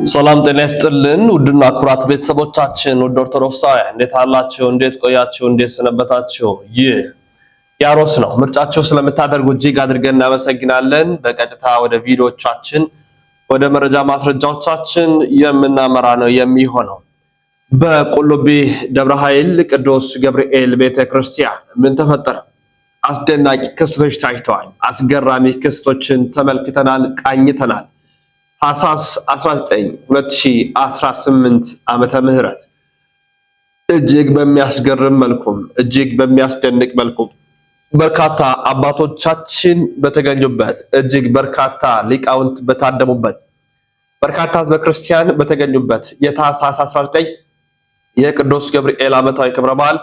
ሰላም ጤና ይስጥልን ውድና ኩራት ቤተሰቦቻችን ውድ ኦርቶዶክሳውያን እንዴት አላችሁ? እንዴት ቆያችሁ? እንዴት ሰነበታችሁ? ይህ ያሮስ ነው። ምርጫችሁ ስለምታደርጉ እጅግ አድርገን እናመሰግናለን። በቀጥታ ወደ ቪዲዮቻችን ወደ መረጃ ማስረጃዎቻችን የምናመራ ነው የሚሆነው። በቁልቢ ደብረ ኃይል ቅዱስ ገብርኤል ቤተክርስቲያን ምን ተፈጠረ? አስደናቂ ክስተቶች ታይተዋል። አስገራሚ ክስተቶችን ተመልክተናል፣ ቃኝተናል። ታኅሳስ 19 2018 ዓመተ ምህረት እጅግ በሚያስገርም መልኩም እጅግ በሚያስደንቅ መልኩም በርካታ አባቶቻችን በተገኙበት እጅግ በርካታ ሊቃውንት በታደሙበት በርካታ ሕዝበ ክርስቲያን በተገኙበት የታኅሳስ 19 የቅዱስ ገብርኤል ዓመታዊ ክብረ በዓል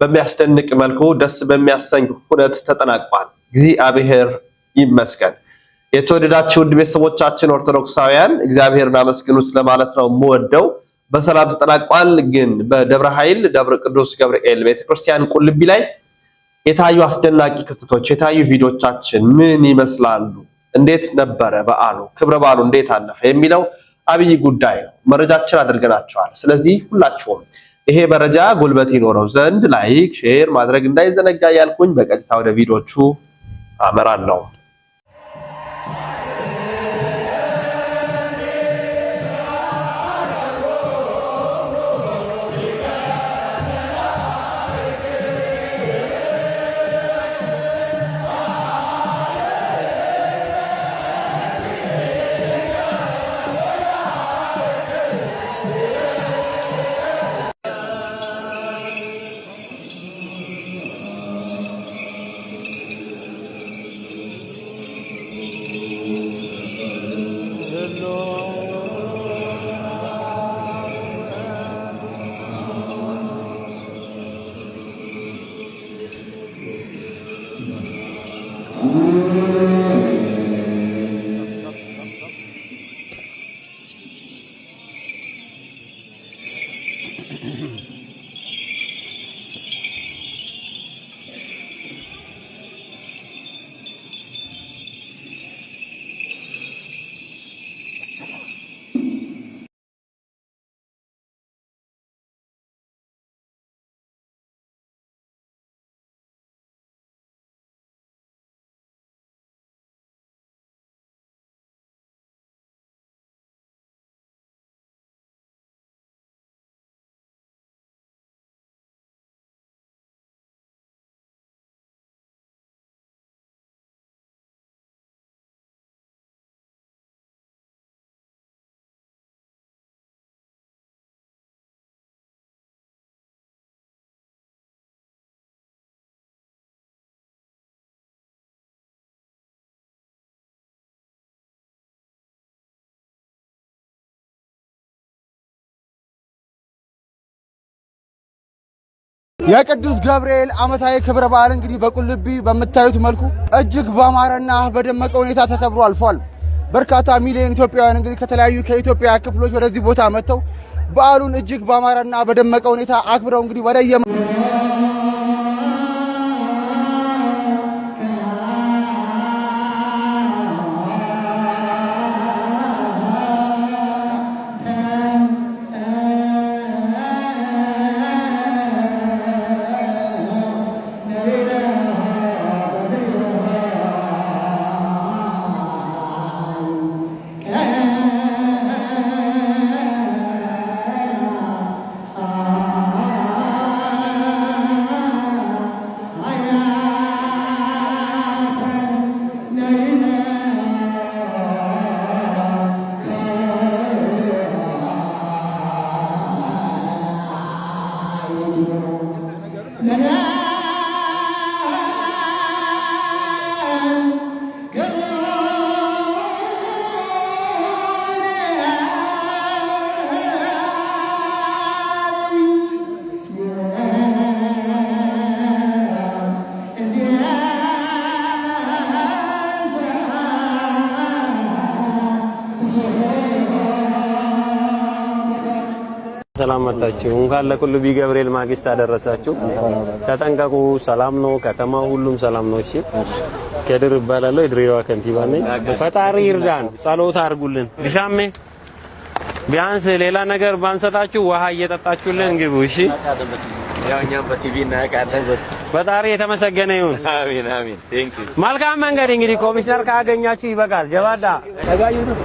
በሚያስደንቅ መልኩ ደስ በሚያሰኝ ሁነት ተጠናቋል። እግዚአብሔር ይመስገን። የተወደዳችሁ ውድ ቤተሰቦቻችን ኦርቶዶክሳውያን እግዚአብሔርን አመስግኑት ለማለት ነው የምወደው። በሰላም ተጠናቋል። ግን በደብረ ኃይል ደብረ ቅዱስ ገብርኤል ቤተክርስቲያን ቁልቢ ላይ የታዩ አስደናቂ ክስተቶች የታዩ ቪዲዮቻችን ምን ይመስላሉ? እንዴት ነበረ በዓሉ? ክብረ በዓሉ እንዴት አለፈ? የሚለው አብይ ጉዳይ ነው። መረጃችን አድርገናቸዋል። ስለዚህ ሁላችሁም ይሄ መረጃ ጉልበት ይኖረው ዘንድ ላይክ፣ ሼር ማድረግ እንዳይዘነጋ ያልኩኝ በቀጥታ ወደ ቪዲዮቹ አመራለሁ። የቅዱስ ገብርኤል ዓመታዊ ክብረ በዓል እንግዲህ በቁልቢ በመታዩት መልኩ እጅግ ባማረና በደመቀ ሁኔታ ተከብሮ አልፏል። በርካታ ሚሊዮን ኢትዮጵያውያን እንግዲህ ከተለያዩ ከኢትዮጵያ ክፍሎች ወደዚህ ቦታ መጥተው በዓሉን እጅግ ባማረና በደመቀ ሁኔታ አክብረው እንግዲህ ወደየ ሰላም መጣችሁ። እንኳን ለቁልቢ ገብርኤል ማግስት አደረሳችሁ። ተጠንቀቁ። ሰላም ነው፣ ከተማው ሁሉም ሰላም ነው። እሺ ከድር ይባላል። የድሬዳዋ ከንቲባ ነኝ። ፈጣሪ ይርዳን። ጸሎት አድርጉልን። ቢሻሜ ቢያንስ ሌላ ነገር ባንሰጣችሁ ውሃ እየጠጣችሁልን ግቡ። እሺ ያው እኛም በቲቪ እናያቃለን። ፈጣሪ የተመሰገነ ይሁን። አሜን አሜን። ቴንክ ዩ። መልካም መንገድ። እንግዲህ ኮሚሽነር ካገኛችሁ ይበቃል። ጀባዳ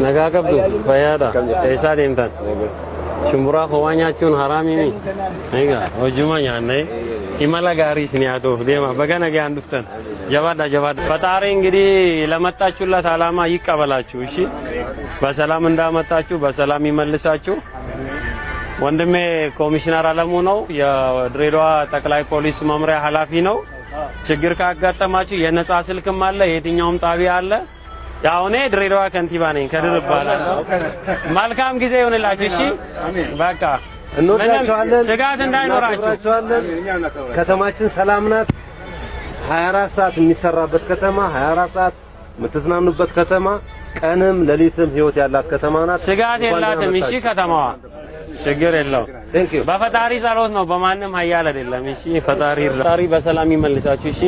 ነጋገብዱ ፈያዳ ኤሳ ዴምታን ሽምቡራ ኸዋኛችሁን ሐራሚኒ አይጋ ወጁማኛ ነይ ኢማላ ጋሪ ስኒያቶ ዴማ በገነገ አንዱፍተን ጀባዳ ፈጣሪ እንግዲህ ለመጣችሁለት አላማ ይቀበላችሁ። እሺ በሰላም እንዳመጣችሁ በሰላም ይመልሳችሁ። ወንድሜ ኮሚሽነር አለሙ ነው፣ የድሬዳዋ ጠቅላይ ፖሊስ መምሪያ ኃላፊ ነው። ችግር ካጋጠማችሁ የነጻ ስልክም አለ፣ የትኛውም ጣቢያ አለ። ያው እኔ ድሬዳዋ ከንቲባ ነኝ፣ ከድር እባላለሁ። መልካም ጊዜ ይሁንላችሁ። እሺ በቃ እንወዳችኋለን። ስጋት እንዳይኖራችሁ። ከተማችን ሰላም ናት። 24 ሰዓት የሚሰራበት ከተማ፣ 24 ሰዓት የምትዝናኑበት ከተማ፣ ቀንም ሌሊትም ህይወት ያላት ከተማ ናት። ስጋት የላትም። እሺ ከተማዋ ችግር የለው። በፈጣሪ ጸሎት ነው፣ በማንም ኃያል አይደለም። እሺ ፈጣሪ በሰላም ይመልሳችሁ። እሺ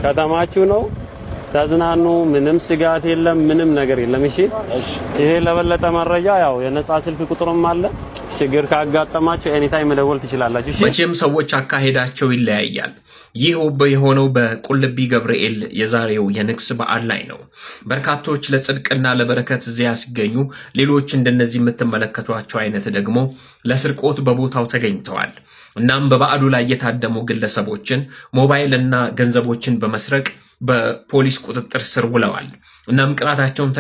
ከተማችሁ ነው፣ ተዝናኑ። ምንም ስጋት የለም፣ ምንም ነገር የለም። እሺ ይሄ ለበለጠ መረጃ ያው የነጻ ስልክ ቁጥርም አለ። ችግር ካጋጠማችሁ ኤኒታይም መደወል ትችላላችሁ። እሺ መቼም ሰዎች አካሄዳቸው ይለያያል። ይህ የሆነው በቁልቢ ገብርኤል የዛሬው የንግስ በዓል ላይ ነው። በርካቶች ለጽድቅና ለበረከት እዚያ ሲገኙ፣ ሌሎች እንደነዚህ የምትመለከቷቸው አይነት ደግሞ ለስርቆት በቦታው ተገኝተዋል። እናም በበዓሉ ላይ የታደሙ ግለሰቦችን ሞባይልና ገንዘቦችን በመስረቅ በፖሊስ ቁጥጥር ስር ውለዋል። እናም ቅጣታቸውን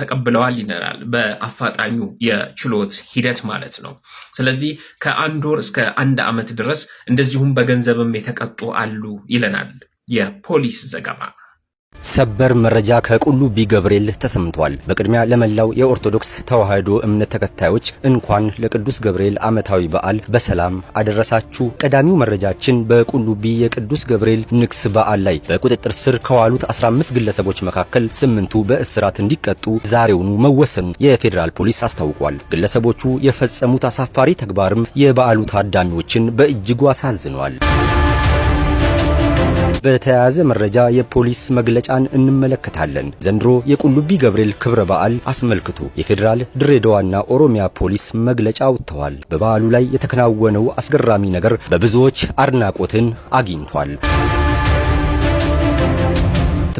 ተቀብለዋል ይነራል በአፋጣኙ የችሎት ሂደት ማለት ነው። ስለዚህ ከ1 ወር እስከ 1 ዓመት ድረስ እንደዚሁም በገንዘብም የተቀጡ አሉ ይለናል የፖሊስ ዘገባ። ሰበር መረጃ ከቁልቢ ገብርኤል ተሰምቷል። በቅድሚያ ለመላው የኦርቶዶክስ ተዋሕዶ እምነት ተከታዮች እንኳን ለቅዱስ ገብርኤል ዓመታዊ በዓል በሰላም አደረሳችሁ። ቀዳሚው መረጃችን በቁልቢ የቅዱስ ገብርኤል ንግስ በዓል ላይ በቁጥጥር ስር ከዋሉት 15 ግለሰቦች መካከል 8ቱ በእስራት እንዲቀጡ ዛሬውኑ መወሰኑ የፌዴራል ፖሊስ አስታውቋል። ግለሰቦቹ የፈጸሙት አሳፋሪ ተግባርም የበዓሉ ታዳሚዎችን በእጅጉ አሳዝኗል። በተያያዘ መረጃ የፖሊስ መግለጫን እንመለከታለን። ዘንድሮ የቁልቢ ገብርኤል ክብረ በዓል አስመልክቶ የፌዴራል ድሬዳዋና ኦሮሚያ ፖሊስ መግለጫ አውጥተዋል። በበዓሉ ላይ የተከናወነው አስገራሚ ነገር በብዙዎች አድናቆትን አግኝቷል።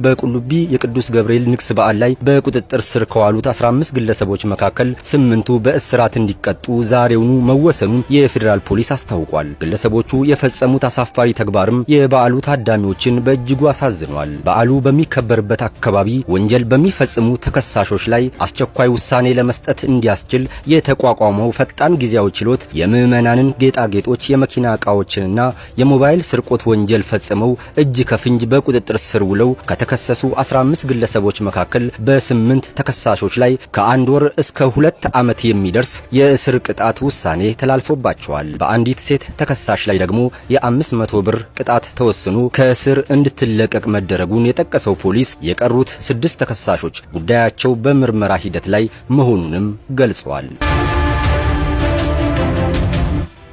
በቁልቢ የቅዱስ ገብርኤል ንግስ በዓል ላይ በቁጥጥር ስር ከዋሉት 15 ግለሰቦች መካከል 8ቱ በእስራት እንዲቀጡ ዛሬውኑ መወሰኑን የፌዴራል ፖሊስ አስታውቋል። ግለሰቦቹ የፈጸሙት አሳፋሪ ተግባርም የበዓሉ ታዳሚዎችን በእጅጉ አሳዝኗል። በዓሉ በሚከበርበት አካባቢ ወንጀል በሚፈጽሙ ተከሳሾች ላይ አስቸኳይ ውሳኔ ለመስጠት እንዲያስችል የተቋቋመው ፈጣን ጊዜያዊ ችሎት የምዕመናንን ጌጣጌጦች፣ የመኪና ዕቃዎችንና የሞባይል ስርቆት ወንጀል ፈጽመው እጅ ከፍንጅ በቁጥጥር ስር ውለው ከተከሰሱ 15 ግለሰቦች መካከል በ8 ተከሳሾች ላይ ከ1 ወር እስከ 2 ዓመት የሚደርስ የእስር ቅጣት ውሳኔ ተላልፎባቸዋል። በአንዲት ሴት ተከሳሽ ላይ ደግሞ የ500 ብር ቅጣት ተወስኖ ከእስር እንድትለቀቅ መደረጉን የጠቀሰው ፖሊስ የቀሩት 6 ተከሳሾች ጉዳያቸው በምርመራ ሂደት ላይ መሆኑንም ገልጸዋል።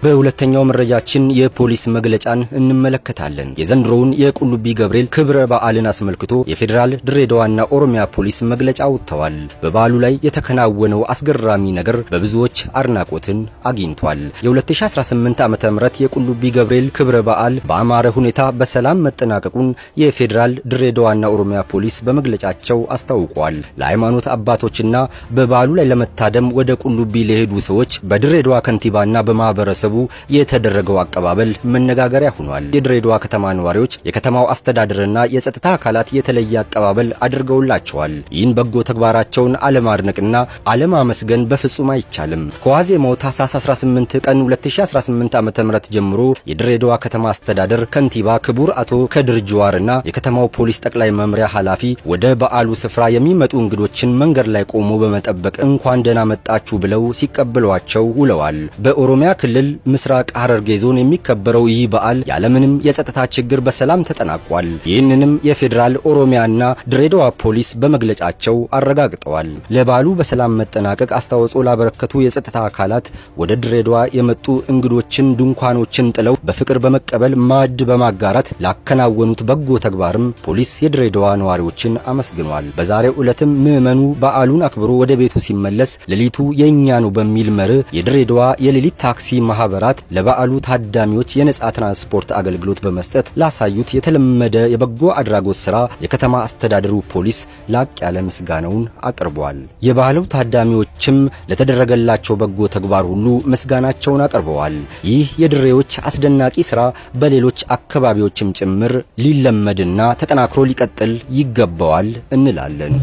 በሁለተኛው መረጃችን የፖሊስ መግለጫን እንመለከታለን። የዘንድሮውን የቁልቢ ገብርኤል ክብረ በዓልን አስመልክቶ የፌዴራል ድሬዳዋና ኦሮሚያ ፖሊስ መግለጫ አውጥተዋል። በበዓሉ ላይ የተከናወነው አስገራሚ ነገር በብዙዎች አድናቆትን አግኝቷል። የ2018 ዓ.ም የቁልቢ ገብርኤል ክብረ በዓል በአማረ ሁኔታ በሰላም መጠናቀቁን የፌዴራል ድሬዳዋና ኦሮሚያ ፖሊስ በመግለጫቸው አስታውቋል። ለሃይማኖት አባቶችና በበዓሉ ላይ ለመታደም ወደ ቁልቢ ለሄዱ ሰዎች በድሬዳዋ ከንቲባና በማህበረሰቡ የተደረገው አቀባበል መነጋገሪያ ሆኗል። የድሬዳዋ ከተማ ነዋሪዎች የከተማው አስተዳደርና የጸጥታ አካላት የተለየ አቀባበል አድርገውላቸዋል። ይህን በጎ ተግባራቸውን አለማድነቅና አለማመስገን በፍጹም አይቻልም። ከዋዜማው ታኅሳስ 18 ቀን 2018 ዓ.ም ጀምሮ የድሬዳዋ ከተማ አስተዳደር ከንቲባ ክቡር አቶ ከድር ጁዋርና የከተማው ፖሊስ ጠቅላይ መምሪያ ኃላፊ ወደ በዓሉ ስፍራ የሚመጡ እንግዶችን መንገድ ላይ ቆሞ በመጠበቅ እንኳን ደህና መጣችሁ ብለው ሲቀበሏቸው ውለዋል። በኦሮሚያ ክልል ምስራቅ ሐረርጌ ዞን የሚከበረው ይህ በዓል ያለምንም የጸጥታ ችግር በሰላም ተጠናቋል። ይህንንም የፌዴራል ኦሮሚያና ድሬዳዋ ፖሊስ በመግለጫቸው አረጋግጠዋል። ለበዓሉ በሰላም መጠናቀቅ አስተዋጽኦ ላበረከቱ የጸጥታ አካላት ወደ ድሬዳዋ የመጡ እንግዶችን ድንኳኖችን ጥለው በፍቅር በመቀበል ማዕድ በማጋራት ላከናወኑት በጎ ተግባርም ፖሊስ የድሬዳዋ ነዋሪዎችን አመስግኗል። በዛሬው ዕለትም ምዕመኑ በዓሉን አክብሮ ወደ ቤቱ ሲመለስ ሌሊቱ የኛ ነው በሚል መርህ የድሬዳዋ የሌሊት ታክሲ ማህበራት ለበዓሉ ታዳሚዎች የነጻ ትራንስፖርት አገልግሎት በመስጠት ላሳዩት የተለመደ የበጎ አድራጎት ስራ የከተማ አስተዳደሩ ፖሊስ ላቅ ያለ ምስጋናውን አቅርቧል። የበዓሉ ታዳሚዎችም ለተደረገላቸው በጎ ተግባር ሁሉ ምስጋናቸውን አቅርበዋል። ይህ የድሬዎች አስደናቂ ስራ በሌሎች አካባቢዎችም ጭምር ሊለመድና ተጠናክሮ ሊቀጥል ይገባዋል እንላለን።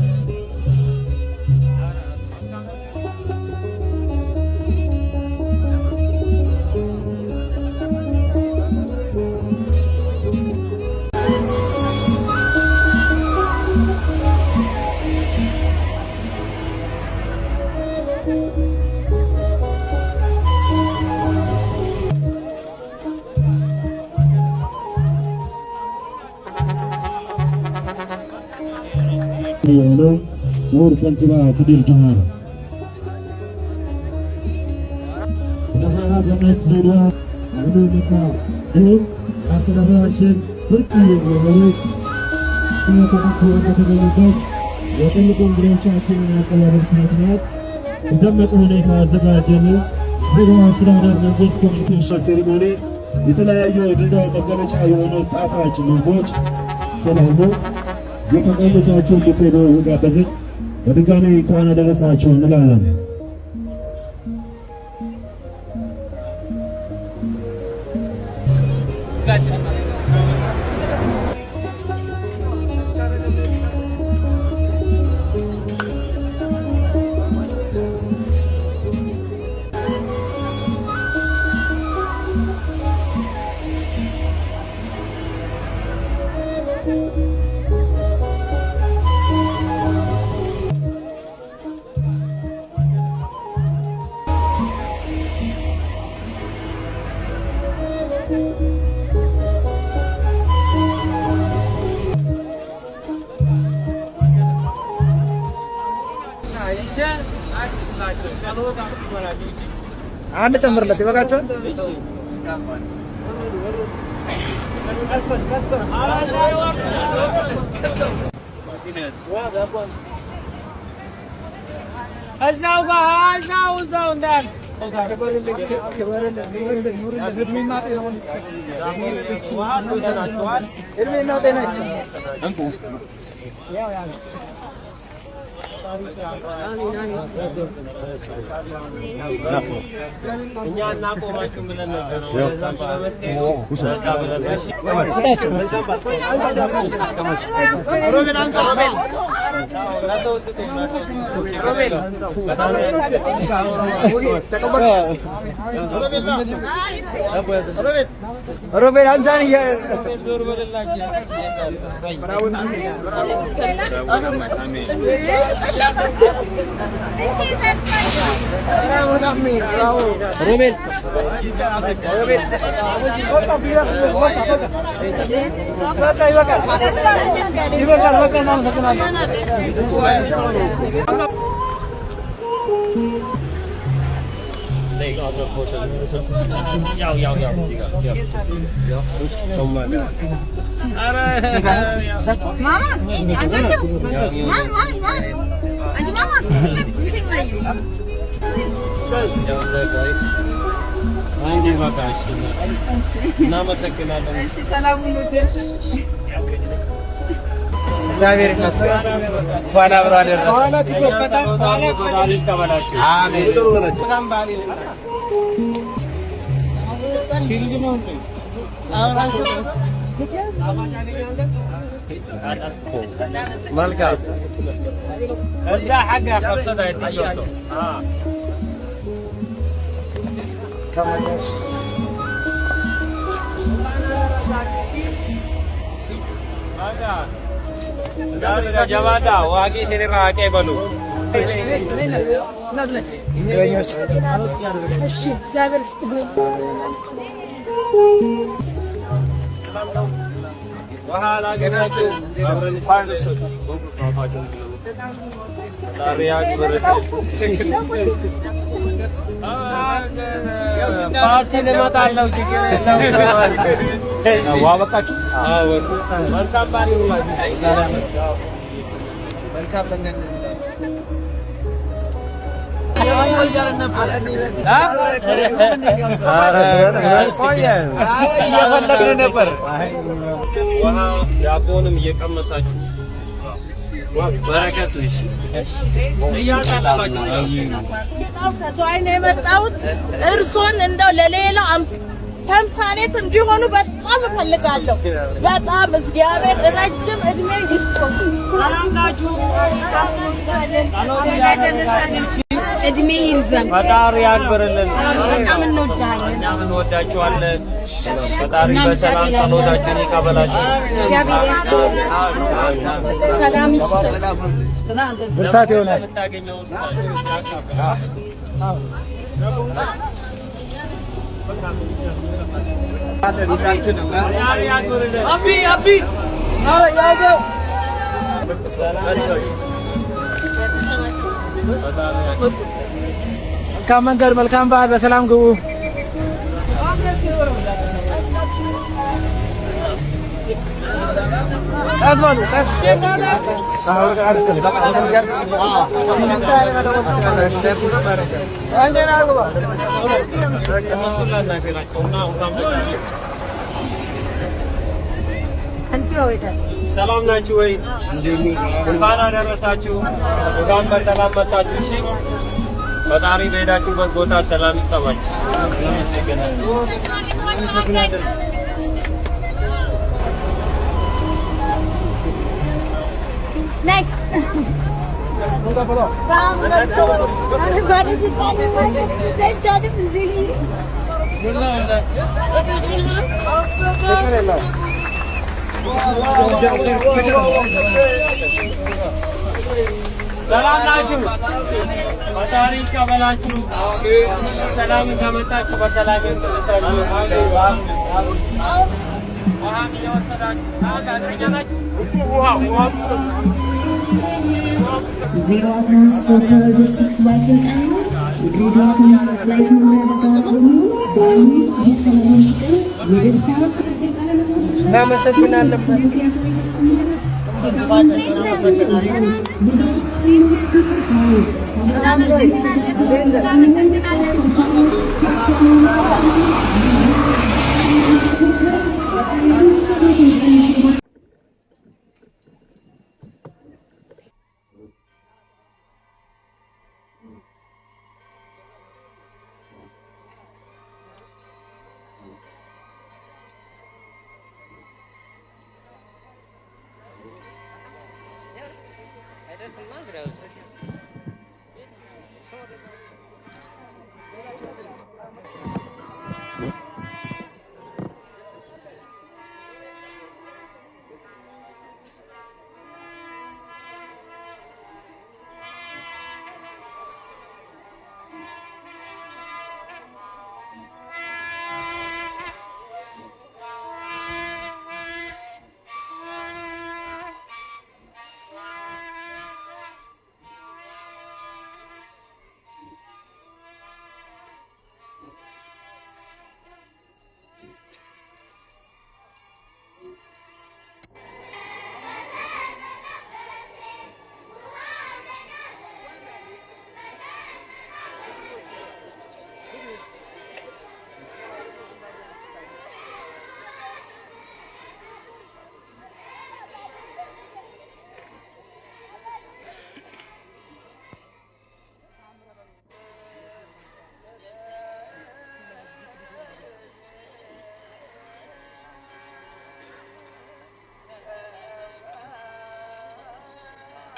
የሆነው ክቡር ከንቲባ ከድር ጁሃር ለማራ ገነት ድሬዳዋ ወደሚካ ይሁን አስተዳደራችን ብርቅ የሆነች ተተክቶ በተገኙበት የትልቁ እንግዶቻችንን አቀባበል ስነ ስርዓት በደመቀ ሁኔታ አዘጋጀን። ድሬዳዋ አስተዳደር መንግስት ኮሚኒኬሽን ሴሪሞኒ የተለያዩ የድሬዳዋ መገለጫ የሆኑ ጣፋጭ ምግቦች ስላሉ የተቀመሳችሁ እንድትሄዱ ጋበዝን። በድጋሚ እንኳን አደረሳችሁ እንላለን። አንድ ጨምርለት ይበቃቸዋል። እዛው እንዳል እኛ እናቆማችሁ ብለን ነበር ሮቤል አንዛን እናመሰግናለን። እሺ ሰላም ሁኑ። እግዚአብሔር ይመስገን። እንኳን አብሮ አደረሰ። መልካም እዛ ሐጋ ቀብሰዳ ይታያሉ። jawaada waaqii isin irraa haqee balu እሺ እግዚአብሔር ይስጥልኝ። وحال አገራችሁ አብረን ፋይናንስ ታሪያ ግብር ፋሲል መጣለው ችግር የለም ዋበቃችሁ አዎ መልካም ባሪ መልካም በእናንተ እየፈለግን ነበር ያቦንም እየቀመሳችሁ በረከቱ እሺ እያጣጣላችሁ ከሰው ነው የመጣሁት እርሶን እንደው ለሌላው ተምሳሌት እንዲሆኑ በጣም እፈልጋለሁ። በጣም እግዚአብሔር ረጅም እድሜ ይስጥልኝ። ሰላም ናችሁ? እድሜ ይርዘም። ፈጣሪ ያክብርልን። በጣም እንወዳለን። እኛም እንወዳችኋለን። ፈጣሪ በሰላም ጸሎታችሁን ይቀበላችሁ። እግዚአብሔር ሰላም ይስጥ። ብርታት ይሆናል። የምታገኘው አቢ ያዘው መልካም መንገድ መልካም በዓል በሰላም ግቡ። ሰላም ናችሁ ወይ? እንኳን አደረሳችሁ። እንኳን በሰላም መጣችሁ። እሺ ፈጣሪ በሄዳችሁበት ቦታ ሰላም ይጠባችሁ። ሰላም ናችሁ? ፈጣሪ ይቀበላችሁ። ሰላም ከመጣችሁ በሰላም ተመጣጣችሁ። ውሃም እየወሰዳችሁ ታገኛላችሁ። ድሬዳዋ ትራንስፖርት ሎጂስቲክስ ባለስልጣን የድሬዳዋ ትራንስፖርት የሰላም ፍቅር የደስታ እናመሰግናለን።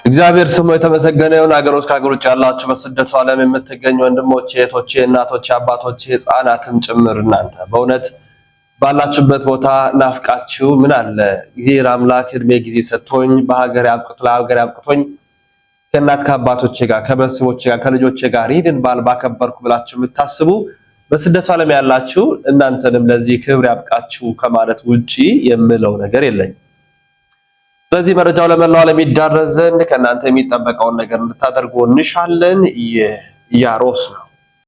እግዚአብሔር ስሙ የተመሰገነ ይሁን። ሀገር ውስጥ ከሀገር ውጭ ያላችሁ በስደቱ ዓለም የምትገኙ ወንድሞቼ፣ እህቶቼ፣ እናቶቼ፣ አባቶቼ፣ ህፃናትም ጭምር እናንተ በእውነት ባላችሁበት ቦታ ናፍቃችሁ ምን አለ እግዚአብሔር አምላክ እድሜ ጊዜ ሰጥቶኝ በሀገር ያብቅቶኝ ከእናት ከአባቶቼ ጋር ከቤተሰቦቼ ጋር ከልጆቼ ጋር ይህንን በዓል ባከበርኩ ብላችሁ የምታስቡ በስደቱ ዓለም ያላችሁ እናንተንም ለዚህ ክብር ያብቃችሁ ከማለት ውጪ የምለው ነገር የለኝም። ስለዚህ መረጃው ለመላው ዓለም ይዳረስ ዘንድ ከእናንተ የሚጠበቀውን ነገር እንድታደርጉ እንሻለን። ያሮስ ነው።